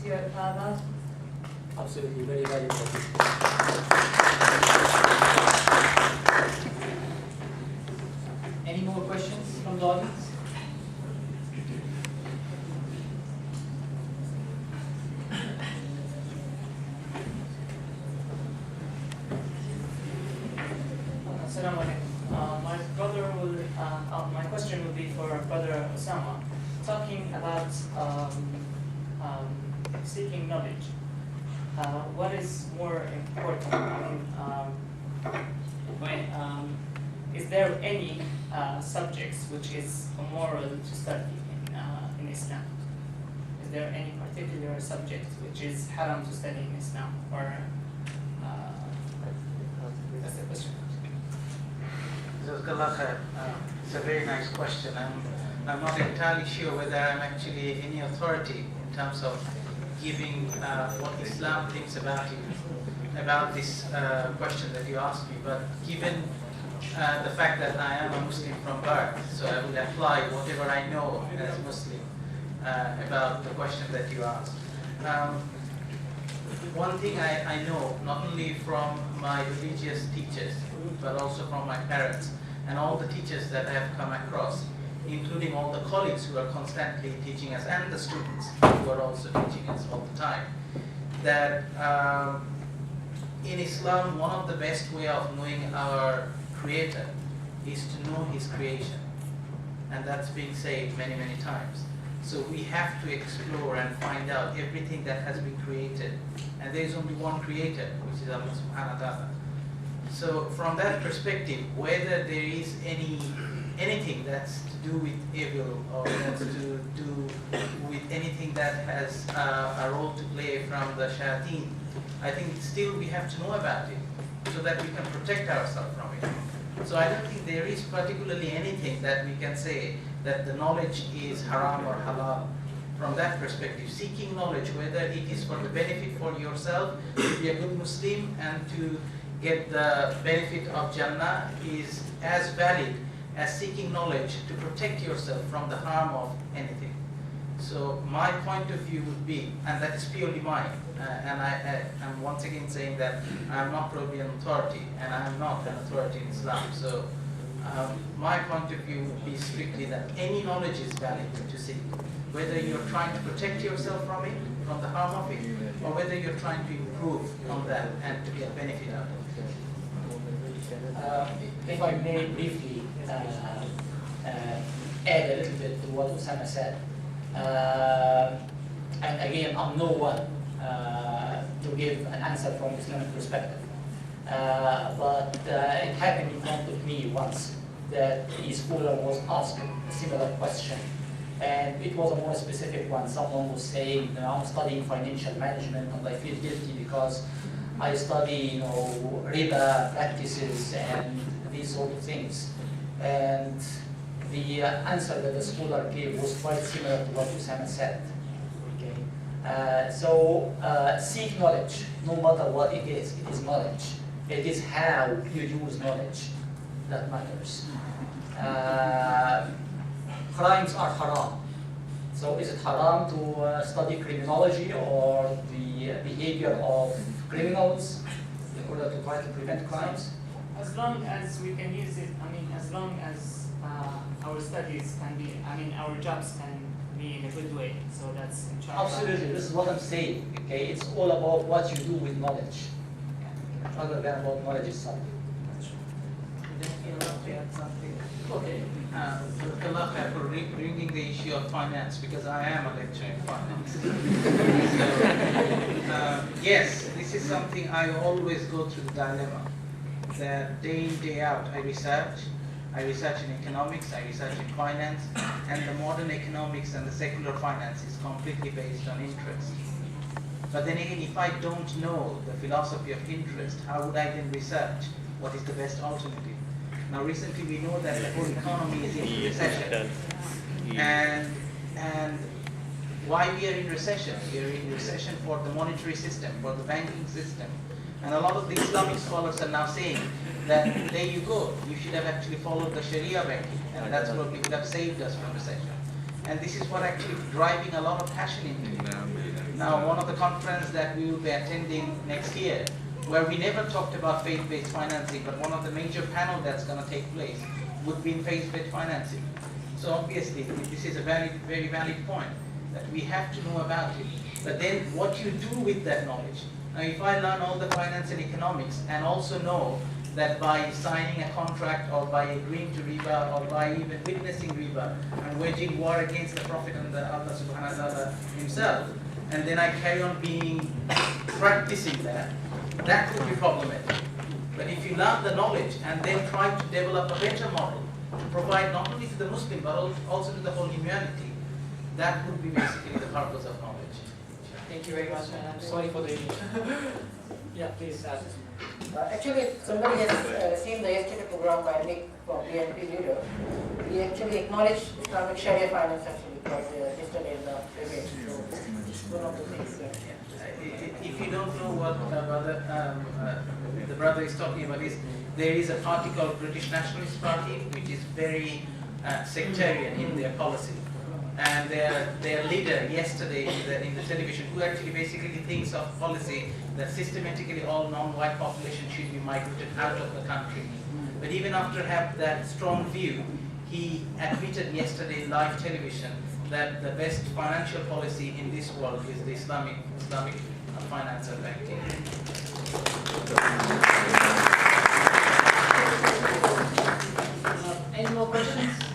here about? Absolutely, very valuable. Any more questions from the audience? Assalamu alaikum. My question will be for Brother Osama. Talking about seeking knowledge. What is more important? Is there any subjects which is immoral to study in Islam? Is there any particular subject which is haram to study in Islam? Or that's the question. It's a very nice question. I'm not entirely sure whether I'm actually any authority in terms of giving what Islam thinks about this question that you asked me. But given the fact that I am a Muslim from birth, so I will apply whatever I know as Muslim about the question that you asked. One thing I know, not only from my religious teachers, but also from my parents and all the teachers that I have come across, including all the colleagues who are constantly teaching us and the students who are also teaching us all the time, that in Islam, one of the best way of knowing our Creator is to know His creation. And that's been said many, many times. So we have to explore and find out everything that has been created. And there is only one Creator, which is Allah subhanahu wa ta'ala. So from that perspective, whether there is anything that's to do with evil or that's to do with anything that has a role to play from the shayateen, I think still we have to know about it so that we can protect ourselves from it. So I don't think there is particularly anything that we can say that the knowledge is haram or halal. From that perspective, seeking knowledge, whether it is for the benefit for yourself, to be a good Muslim and to get the benefit of Jannah, is as valid as seeking knowledge to protect yourself from the harm of anything. So my point of view would be, and that is purely mine, and I'm once again saying that I'm not probably an authority, and I'm not an authority in Islam. So my point of view would be strictly that any knowledge is valid to seek, whether you're trying to protect yourself from it, from the harm of it, or whether you're trying to improve on that and to get benefit out of it. If I may briefly add a little bit to what Osama said. And again, I'm no one to give an answer from Islamic perspective. But it happened in front of me once that a scholar was asked a similar question. And it was a more specific one. Someone was saying, I'm studying financial management and I feel guilty because I study, riba practices and these sort of things. And the answer that the scholar gave was quite similar to what Osama said. Okay? Seek knowledge, no matter what it is knowledge. It is how you use knowledge that matters. Crimes are haram. So is it haram to study criminology or the behavior of criminals in order to try to prevent crimes? As long as we can use it, as long as our studies can be, our jobs can be in a good way. So that's in charge. Absolutely, this is what I'm saying. Okay, it's all about what you do with knowledge, rather than about knowledge itself. Okay. Allah for bringing the issue of finance, because I am a lecturer in finance. Yes, this is something I always go through the dilemma. That day in, day out, I research in economics, I research in finance, and the modern economics and the secular finance is completely based on interest. But then again, if I don't know the philosophy of interest, how would I then research what is the best alternative? Now recently we know that the whole economy is in recession. And why we are in recession? We are in recession for the monetary system, for the banking system. And a lot of the Islamic scholars are now saying that there you go, you should have actually followed the Sharia banking, and that's probably would have saved us from recession. And this is what actually driving a lot of passion into it. Now, one of the conferences that we will be attending next year, where we never talked about faith-based financing, but one of the major panel that's going to take place would be in faith-based financing. So obviously, this is a very valid point, that we have to know about it. But then what you do with that knowledge. Now, if I learn all the finance and economics and also know that by signing a contract or by agreeing to riba or by even witnessing riba, I'm waging war against the Prophet and the Allah subhanahu wa ta'ala himself, and then I carry on practicing that could be problematic. But if you learn the knowledge and then try to develop a better model to provide not only to the Muslim but also to the whole humanity, that would be basically the purpose of knowledge. Thank you very much, and I'm sorry for the... Yeah, please. Actually, somebody has seen the yesterday program by Nick from BNP Leader. He actually acknowledged Islamic Sharia finance actually quite yesterday in the debate. So this is one of the things. If you don't know what the brother is talking about, there is a party called British Nationalist Party, which is very sectarian in their policy. And their leader yesterday in the television, who actually basically thinks of policy that systematically all non-white population should be migrated out of the country. But even after having that strong view, he admitted yesterday in live television that the best financial policy in this world is the Islamic finance and banking. Any more questions?